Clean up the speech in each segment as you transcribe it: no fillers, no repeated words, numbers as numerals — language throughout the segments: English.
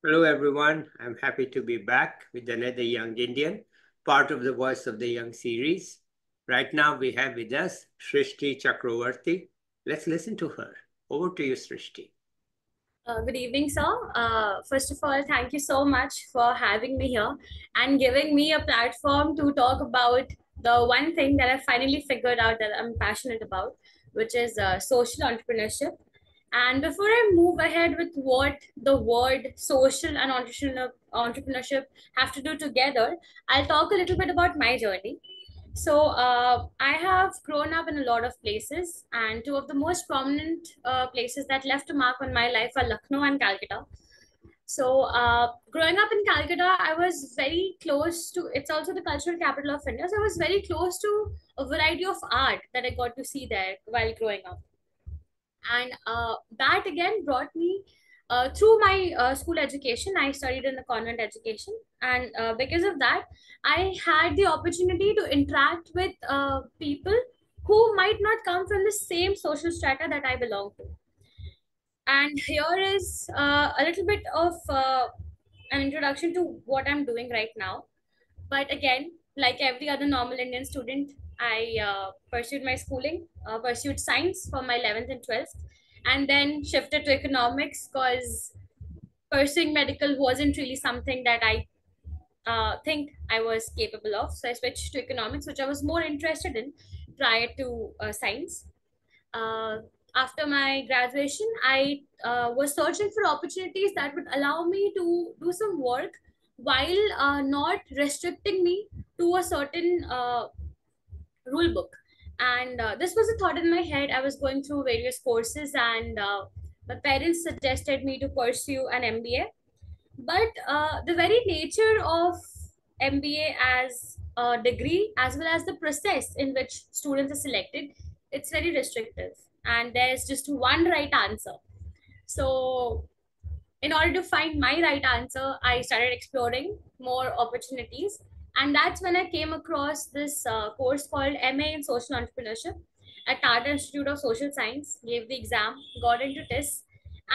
Hello, everyone. I'm happy to be back with another Young Indian, part of the Voice of the Young series. Right now, we have with us Srishti Chakravorty. Let's listen to her. Over to you, Srishti. Good evening, sir. First of all, thank you so much for having me here and giving me a platform to talk about the one thing that I finally figured out that I'm passionate about, which is social entrepreneurship. And before I move ahead with what the word social and entrepreneurship have to do together, I'll talk a little bit about my journey. I have grown up in a lot of places, and two of the most prominent places that left a mark on my life are Lucknow and Calcutta. Growing up in Calcutta, I was very close to. It's also the cultural capital of India, so I was very close to a variety of art that I got to see there while growing up, and that again brought me through my school education. I studied in the convent education, and because of that I had the opportunity to interact with people who might not come from the same social strata that I belong to. And here is a little bit of an introduction to what I'm doing right now. But again, like every other normal Indian student, I pursued my schooling, pursued science for my 11th and 12th, and then shifted to economics because pursuing medical wasn't really something that I think I was capable of. So I switched to economics, which I was more interested in prior to science. Uh, After my graduation, I was searching for opportunities that would allow me to do some work while not restricting me to a certain rule book. And this was a thought in my head. I was going through various courses, and my parents suggested me to pursue an MBA. But the very nature of MBA as a degree, as well as the process in which students are selected, it's very restrictive. And there's just one right answer. So, in order to find my right answer, I started exploring more opportunities. And that's when I came across this course called MA in Social Entrepreneurship at Tata Institute of Social Science, gave the exam, got into TIS.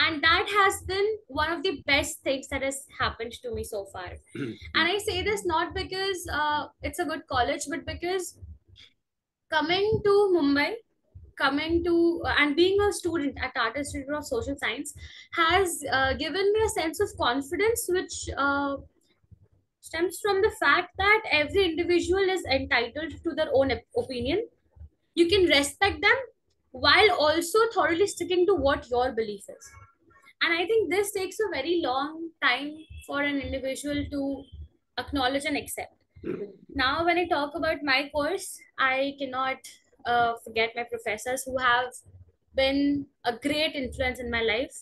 And that has been one of the best things that has happened to me so far. And I say this not because it's a good college, but because coming to Mumbai, coming to and being a student at Tata Institute of Social Science has given me a sense of confidence, which stems from the fact that every individual is entitled to their own opinion. You can respect them while also thoroughly sticking to what your belief is. And I think this takes a very long time for an individual to acknowledge and accept. Now, when I talk about my course, I cannot forget my professors who have been a great influence in my life.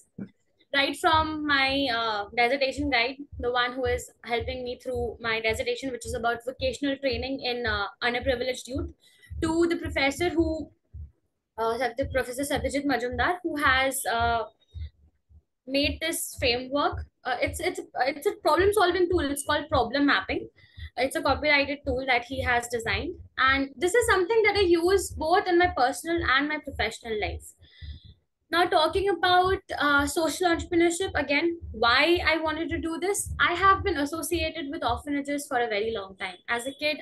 Right from my dissertation guide, the one who is helping me through my dissertation, which is about vocational training in underprivileged youth, to the professor who, Professor Satyajit Majumdar, who has made this framework. It's a problem solving tool. It's called problem mapping. It's a copyrighted tool that he has designed, and this is something that I use both in my personal and my professional life. Now, talking about social entrepreneurship again, why I wanted to do this, I have been associated with orphanages for a very long time. As a kid,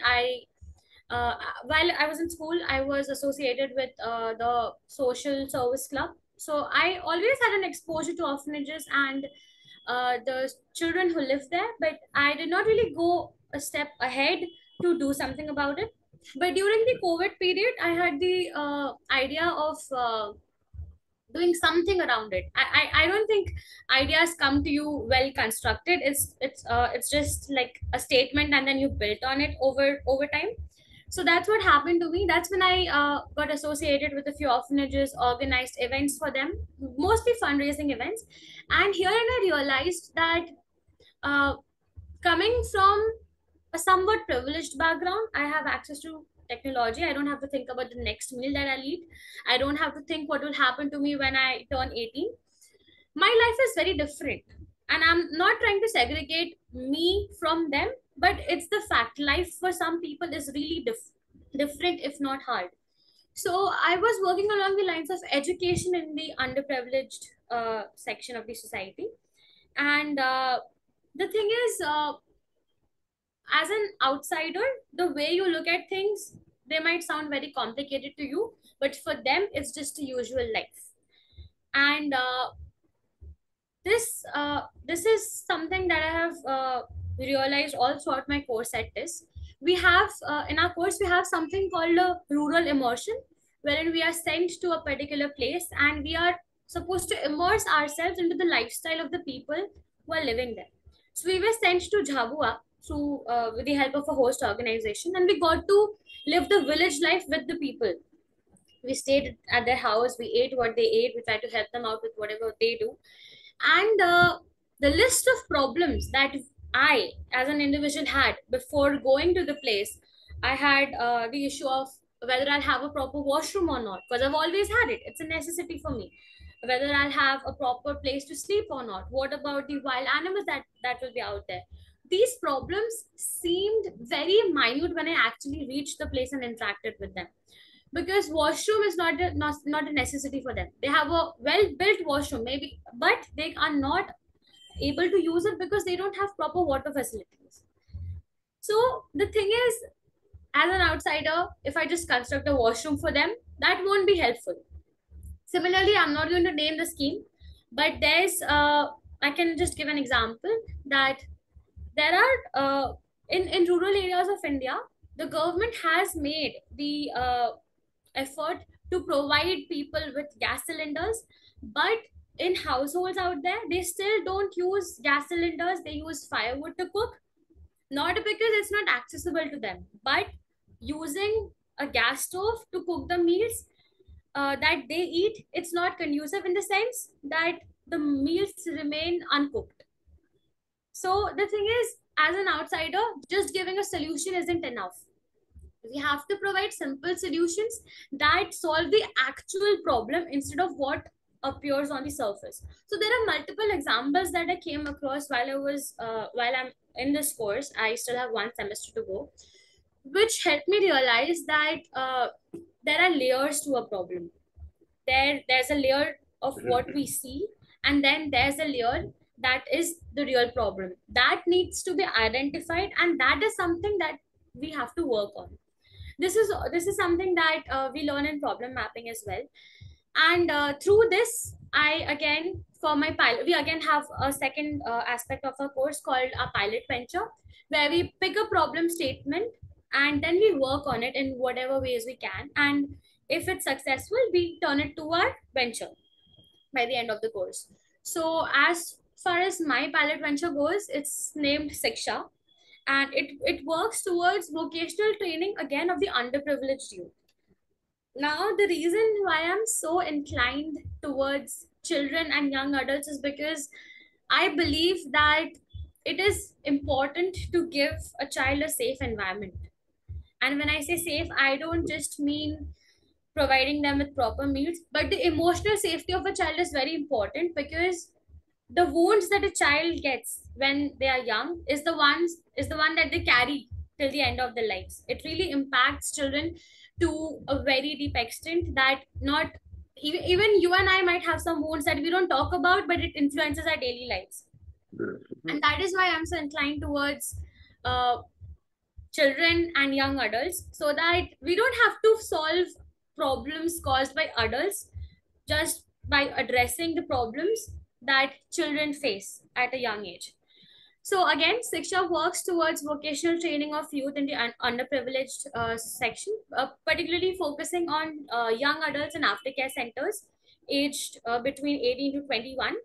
while I was in school, I was associated with the social service club. So I always had an exposure to orphanages and the children who live there, but I did not really go a step ahead to do something about it. But during the COVID period, I had the idea of doing something around it. I don't think ideas come to you well constructed. It's just like a statement and then you built on it over time. So that's what happened to me. That's when I got associated with a few orphanages, organized events for them, mostly fundraising events. And here and I realized that uh, coming from a somewhat privileged background, I have access to technology. I don't have to think about the next meal that I'll eat. I don't have to think what will happen to me when I turn 18. My life is very different. And I'm not trying to segregate me from them, but it's the fact life for some people is really different, if not hard. So I was working along the lines of education in the underprivileged section of the society. And the thing is, as an outsider, the way you look at things, they might sound very complicated to you, but for them, it's just a usual life. And this is something that I have realized all throughout my course at this. We have in our course we have something called a rural immersion, wherein we are sent to a particular place and we are supposed to immerse ourselves into the lifestyle of the people who are living there. So we were sent to Jhabua through with the help of a host organization, and we got to live the village life with the people. We stayed at their house, we ate what they ate, we tried to help them out with whatever they do. And the list of problems that I as an individual had before going to the place, I had the issue of whether I'll have a proper washroom or not, because I've always had it, it's a necessity for me. Whether I'll have a proper place to sleep or not, what about the wild animals that will be out there. These problems seemed very minute when I actually reached the place and interacted with them, because washroom is not a necessity for them. They have a well built washroom maybe, but they are not able to use it because they don't have proper water facilities. So the thing is, as an outsider, if I just construct a washroom for them, that won't be helpful. Similarly, I'm not going to name the scheme, but there's I can just give an example that there are in rural areas of India, the government has made the effort to provide people with gas cylinders, but in households out there, they still don't use gas cylinders, they use firewood to cook. Not because it's not accessible to them, but using a gas stove to cook the meals that they eat, it's not conducive in the sense that the meals remain uncooked. So the thing is, as an outsider, just giving a solution isn't enough. We have to provide simple solutions that solve the actual problem instead of what appears on the surface. So there are multiple examples that I came across while I'm in this course. I still have one semester to go, which helped me realize that there are layers to a problem. There's a layer of what we see, and then there's a layer that is the real problem that needs to be identified, and that is something that we have to work on. This is something that we learn in problem mapping as well. And through this, I again for my pilot, we again have a second aspect of our course called a pilot venture, where we pick a problem statement and then we work on it in whatever ways we can, and if it's successful, we turn it to our venture by the end of the course. So as far as my pilot venture goes, it's named Siksha, and it works towards vocational training again of the underprivileged youth. Now, the reason why I'm so inclined towards children and young adults is because I believe that it is important to give a child a safe environment. And when I say safe, I don't just mean providing them with proper meals, but the emotional safety of a child is very important, because the wounds that a child gets when they are young is the one that they carry till the end of their lives. It really impacts children to a very deep extent that not even you and I might have some wounds that we don't talk about, but it influences our daily lives. And that is why I'm so inclined towards uh, children and young adults, so that we don't have to solve problems caused by adults just by addressing the problems that children face at a young age. So again, Siksha works towards vocational training of youth in the underprivileged section, particularly focusing on young adults and aftercare centers aged between 18 to 21.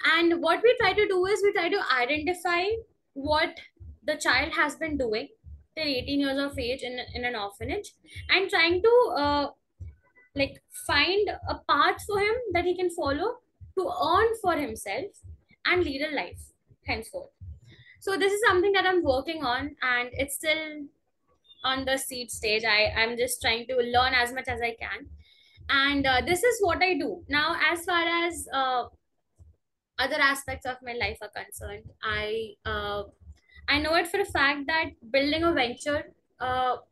And what we try to do is we try to identify what the child has been doing till 18 years of age in an orphanage, and trying to like find a path for him that he can follow to earn for himself and lead a life henceforth. So this is something that I'm working on, and it's still on the seed stage. I'm just trying to learn as much as I can, and this is what I do now. As far as other aspects of my life are concerned, I know it for a fact that building a venture,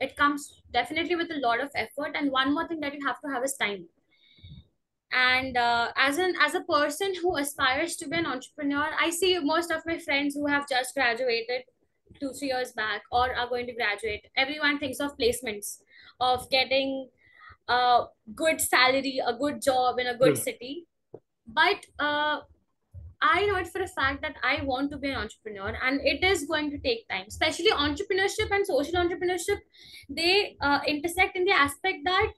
it comes definitely with a lot of effort, and one more thing that you have to have is time. And as a person who aspires to be an entrepreneur, I see most of my friends who have just graduated 2 3 years back or are going to graduate. Everyone thinks of placements, of getting a good salary, a good job in a good Hmm. city. But I know it for a fact that I want to be an entrepreneur, and it is going to take time. Especially entrepreneurship and social entrepreneurship, they intersect in the aspect that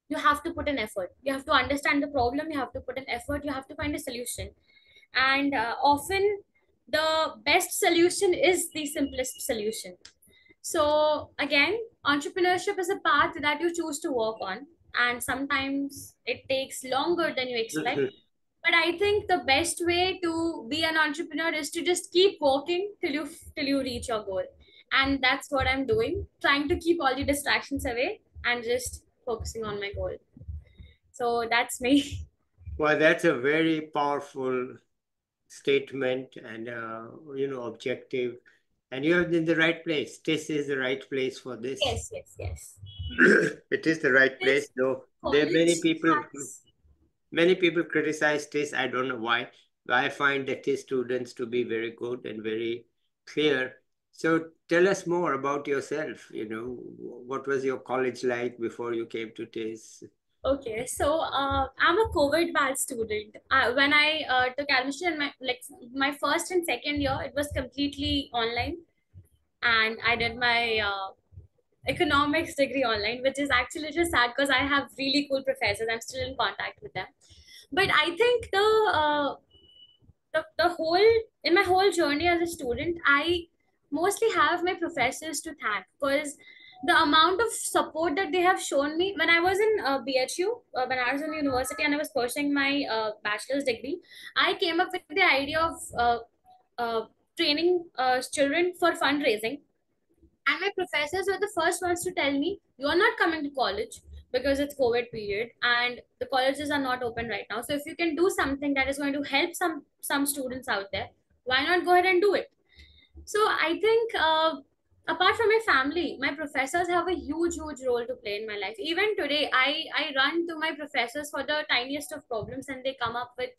you have to put an effort. You have to understand the problem. You have to put an effort. You have to find a solution, and often the best solution is the simplest solution. So again, entrepreneurship is a path that you choose to walk on, and sometimes it takes longer than you expect. Mhm. But I think the best way to be an entrepreneur is to just keep walking till you reach your goal. And that's what I'm doing, trying to keep all the distractions away and just focusing on my goal. So that's me. Well, that's a very powerful statement and objective, and you're in the right place. This is the right place for this. Yes, yes, yes. It is the right place, This though there are college has. many people criticize this. I don't know why. I find that these students to be very good and very clear. So tell us more about yourself. What was your college like before you came to this? Okay, so I'm a COVID batch student. When I took admission in my first and second year, it was completely online, and I did my economics degree online, which is actually just sad because I have really cool professors. I'm still in contact with them. But I think the whole in my whole journey as a student, I mostly have my professors to thank, because the amount of support that they have shown me when I was in BHU, when I was in university and I was pursuing my bachelor's degree. I came up with the idea of uh, training children for fundraising, and my professors were the first ones to tell me, you are not coming to college because it's COVID period and the colleges are not open right now. So if you can do something that is going to help some students out there, why not go ahead and do it? So I think apart from my family, my professors have a huge role to play in my life. Even today, I run to my professors for the tiniest of problems, and they come up with,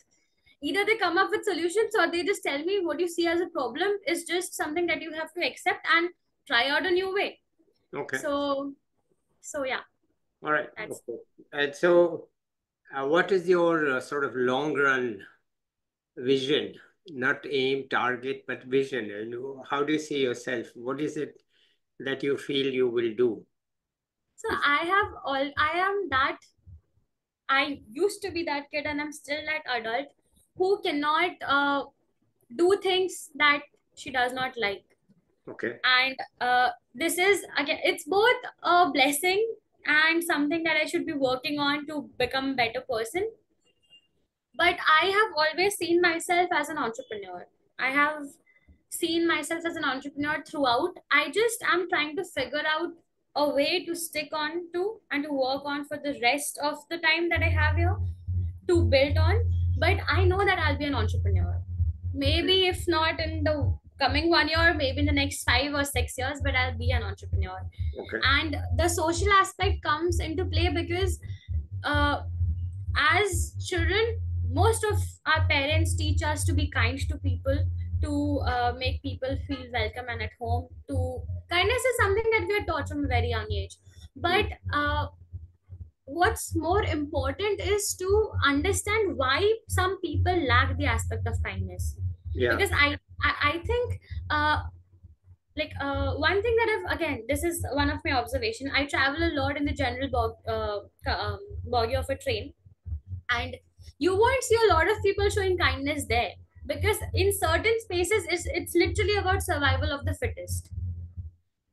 either they come up with solutions, or they just tell me what you see as a problem is just something that you have to accept and try out a new way. Okay. So so yeah, All right. that's. Okay. And so, what is your sort of long run vision? Not aim, target, but vision. How do you see yourself? What is it that you feel you will do? So I am that, I used to be that kid and I'm still that adult who cannot do things that she does not like. Okay. And this is, again, it's both a blessing and something that I should be working on to become a better person. But I have always seen myself as an entrepreneur. I have seen myself as an entrepreneur throughout. I just am trying to figure out a way to stick on to and to work on for the rest of the time that I have here to build on. But I know that I'll be an entrepreneur. Okay. Maybe if not in the coming 1 year, maybe in the next 5 or 6 years, but I'll be an entrepreneur. Okay. And the social aspect comes into play because uh, as children, most of our parents teach us to be kind to people, to make people feel welcome and at home. To kindness is something that we are taught from a very young age. But Mm. what's more important is to understand why some people lack the aspect of kindness. Yeah. Because I think one thing that I've, again, this is one of my observation, I travel a lot in the general boggy of a train, and you won't see a lot of people showing kindness there, because in certain spaces it's literally about survival of the fittest.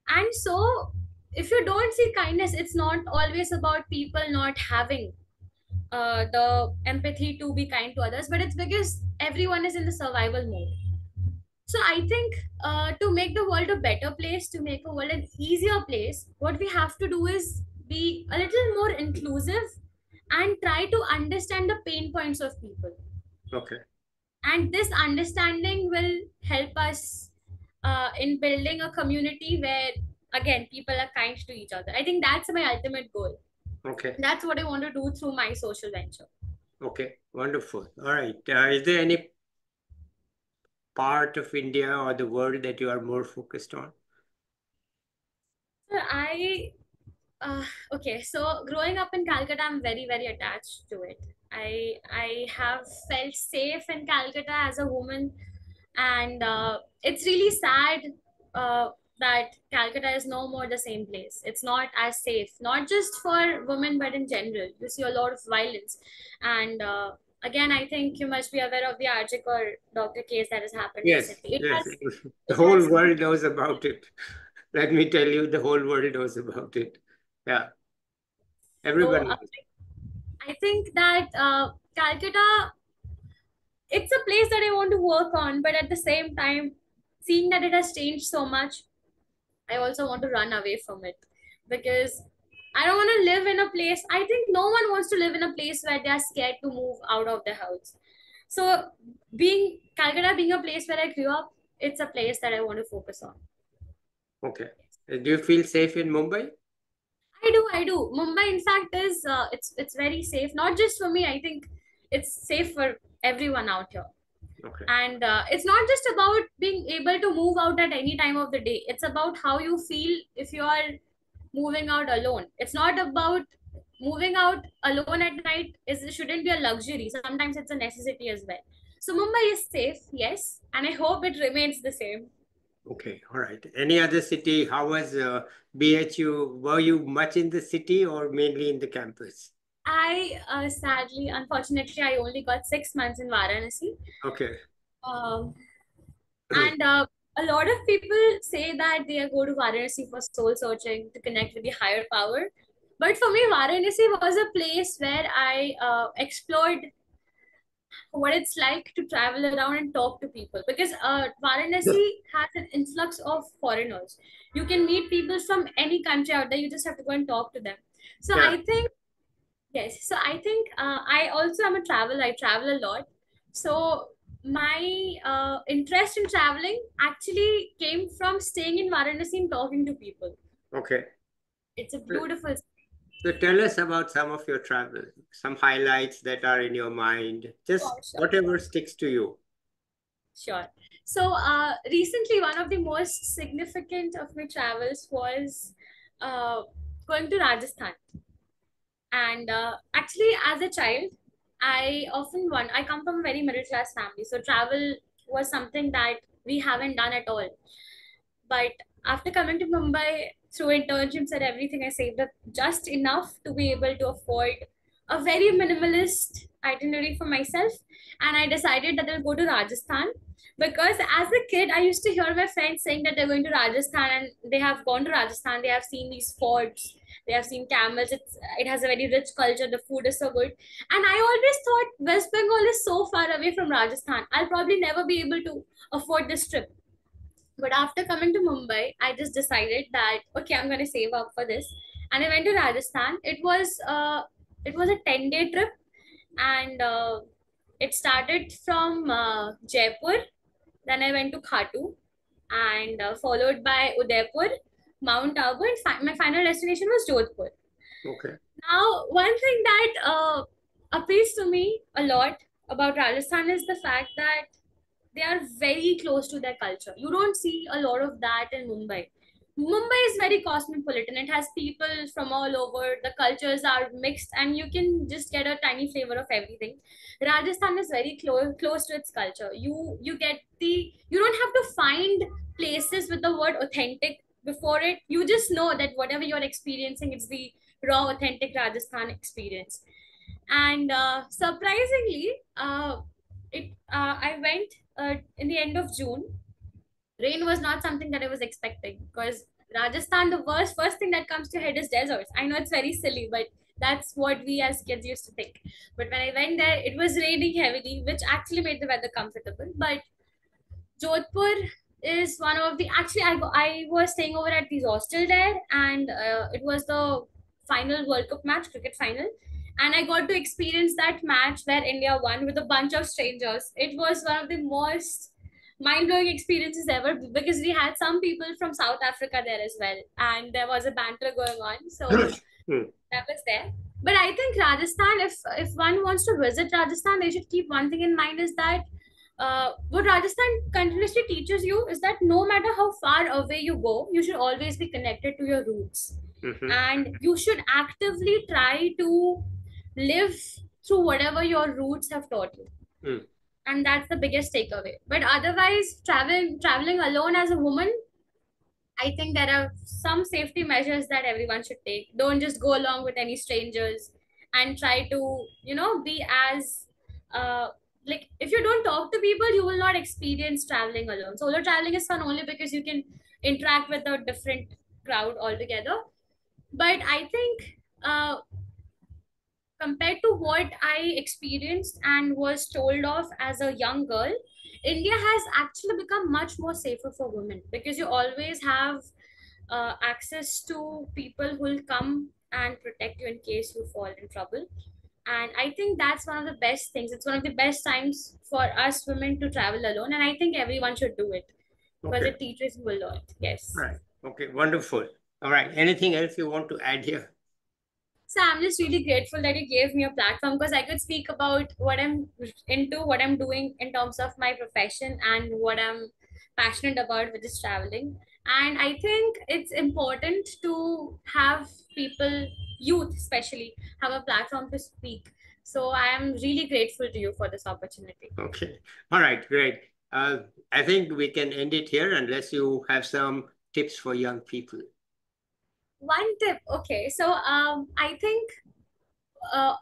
And so if you don't see kindness, it's not always about people not having the empathy to be kind to others, but it's because everyone is in the survival mode. So I think to make the world a better place, to make a world an easier place, what we have to do is be a little more inclusive and try to understand the pain points of people. Okay. And this understanding will help us in building a community where, again, people are kind to each other. I think that's my ultimate goal. Okay. That's what I want to do through my social venture. Okay, wonderful. All right. Is there any part of India or the world that you are more focused on? So uh, okay, so growing up in Calcutta, I'm very, very attached to it. I have felt safe in Calcutta as a woman, and it's really sad uh, that Calcutta is no more the same place. It's not as safe, not just for women, but in general. You see a lot of violence, and again, I think you must be aware of the Arjikar doctor case that has happened Yes, recently. yes. The It whole has world knows about it. Let me tell you, the whole world knows about it. Yeah, so. everyone knows. I think that Calcutta, it's a place that I want to work on, but at the same time, seeing that it has changed so much, I also want to run away from it because I don't want to live in a place. I think no one wants to live in a place where they are scared to move out of their house. So, being Calcutta being a place where I grew up, it's a place that I want to focus on. Okay. Do you feel safe in Mumbai? I do. Mumbai, in fact, is it's very safe. Not just for me. I think it's safe for everyone out here. Okay. And it's not just about being able to move out at any time of the day. It's about how you feel if you are moving out alone. It's not about moving out alone at night. Is shouldn't be a luxury. Sometimes it's a necessity as well. So Mumbai is safe, yes, and I hope it remains the same. Okay. All right. Any other city? How was BHU? Were you much in the city or mainly in the campus? I sadly, unfortunately, I only got 6 months in Varanasi. Okay. um, And a lot of people say that they go to Varanasi for soul searching to connect with the higher power. But for me, Varanasi was a place where I explored what it's like to travel around and talk to people. Because Varanasi has an influx of foreigners. You can meet people from any country out there. You just have to go and talk to them. So Yeah. I think Yes, so I think I also am a traveler. I travel a lot. So my interest in traveling actually came from staying in Varanasi and talking to people. Okay. It's a beautiful. So tell us about some of your travel, some highlights that are in your mind, just Sure, sure, whatever sticks to you. sure. So recently, one of the most significant of my travels was uh, going to Rajasthan. And actually, as a child, I come from a very middle class family. So travel was something that we haven't done at all. But after coming to Mumbai through internships and everything, I saved up just enough to be able to afford a very minimalist itinerary for myself. And I decided that I'll go to Rajasthan because as a kid, I used to hear my friends saying that they're going to Rajasthan and they have gone to Rajasthan. They have seen these forts, they have seen camels. It has a very rich culture. The food is so good. And I always thought West Bengal is so far away from Rajasthan. I'll probably never be able to afford this trip. But after coming to Mumbai, I just decided that okay, I'm gonna save up for this, and I went to Rajasthan. It was a 10-day trip, and it started from Jaipur. Then I went to Khatu, and followed by Udaipur, Mount Abu, and my final destination was Jodhpur. Okay. Now, one thing that appeals to me a lot about Rajasthan is the fact that they are very close to their culture. You don't see a lot of that in Mumbai. Mumbai is very cosmopolitan. It has people from all over. The cultures are mixed, and you can just get a tiny flavor of everything. Rajasthan is very close to its culture. You don't have to find places with the word authentic before it. You just know that whatever you're experiencing, it's the raw, authentic Rajasthan experience. And surprisingly, I went in the end of June. Rain was not something that I was expecting because Rajasthan, the first thing that comes to head is deserts. I know it's very silly, but that's what we as kids used to think. But when I went there, it was raining heavily, which actually made the weather comfortable. But Jodhpur is one of the actually I was staying over at the hostel there, and it was the final World Cup match, cricket final, and I got to experience that match where India won with a bunch of strangers. It was one of the most mind blowing experiences ever because we had some people from South Africa there as well, and there was a banter going on. So Hmm. that was there. But I think Rajasthan, if one wants to visit Rajasthan, they should keep one thing in mind is that what Rajasthan continuously teaches you is that no matter how far away you go, you should always be connected to your roots. And you should actively try to live through whatever your roots have taught you. Mm. And that's the biggest takeaway. But otherwise, traveling alone as a woman, I think there are some safety measures that everyone should take. Don't just go along with any strangers and try to, be as uh, like if you don't talk to people, you will not experience traveling alone. Solo traveling is fun only because you can interact with a different crowd altogether. But I think compared to what I experienced and was told of as a young girl, India has actually become much more safer for women because you always have access to people who will come and protect you in case you fall in trouble. And I think that's one of the best things. It's one of the best times for us women to travel alone. And I think everyone should do it because Okay. it teaches you a lot. Yes. Right. Okay. Wonderful. All right. Anything else you want to add here? So I'm just really grateful that you gave me a platform because I could speak about what I'm into, what I'm doing in terms of my profession, and what I'm passionate about, which is traveling. And I think it's important to have people, youth especially, have a platform to speak. So I am really grateful to you for this opportunity. Okay. All right. Great. I think we can end it here unless you have some tips for young people. One tip, okay. So I think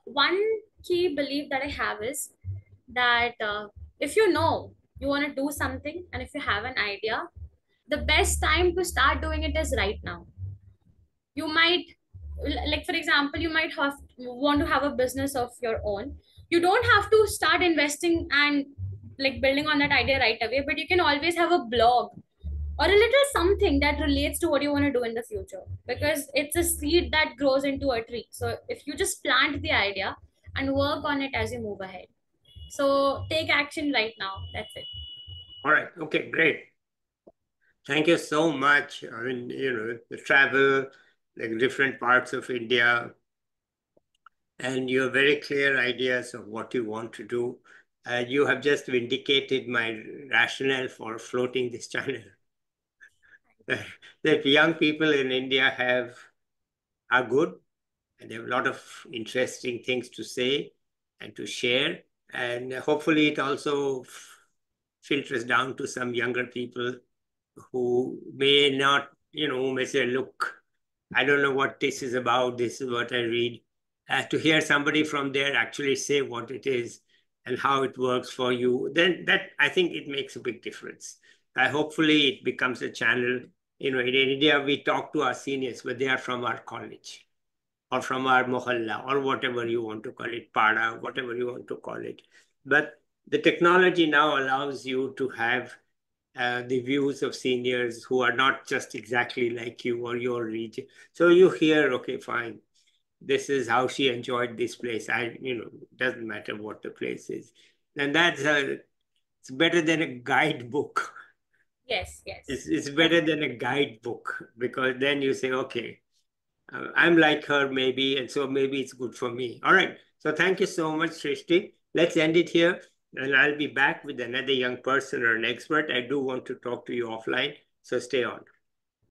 one key belief that I have is that if you know you want to do something and if you have an idea, the best time to start doing it is right now. You might, like for example, you might have want to have a business of your own. You don't have to start investing and like building on that idea right away, but you can always have a blog or a little something that relates to what you want to do in the future, because it's a seed that grows into a tree. So if you just plant the idea and work on it as you move ahead, so take action right now. That's it. All right. Okay. Great. Thank you so much. I mean, the travel, like different parts of India, and your very clear ideas of what you want to do. You have just vindicated my rationale for floating this channel. That young people in India are good, and they have a lot of interesting things to say and to share. And hopefully it also filters down to some younger people who may not, may say, look, I don't know what this is about. This is what I read. To hear somebody from there actually say what it is and how it works for you, then that I think it makes a big difference. Hopefully it becomes a channel. In India, we talk to our seniors, but they are from our college or from our mohalla or whatever you want to call it, pada, whatever you want to call it. But the technology now allows you to have the views of seniors who are not just exactly like you or your region. So you hear, okay, fine, this is how she enjoyed this place. Doesn't matter what the place is. And it's better than a guidebook. Yes, yes, It's better than definitely. a guidebook because then you say, okay, I'm like her maybe, and so maybe it's good for me. All right. So thank you so much, Srishti. Let's end it here, and I'll be back with another young person or an expert. I do want to talk to you offline, so stay on.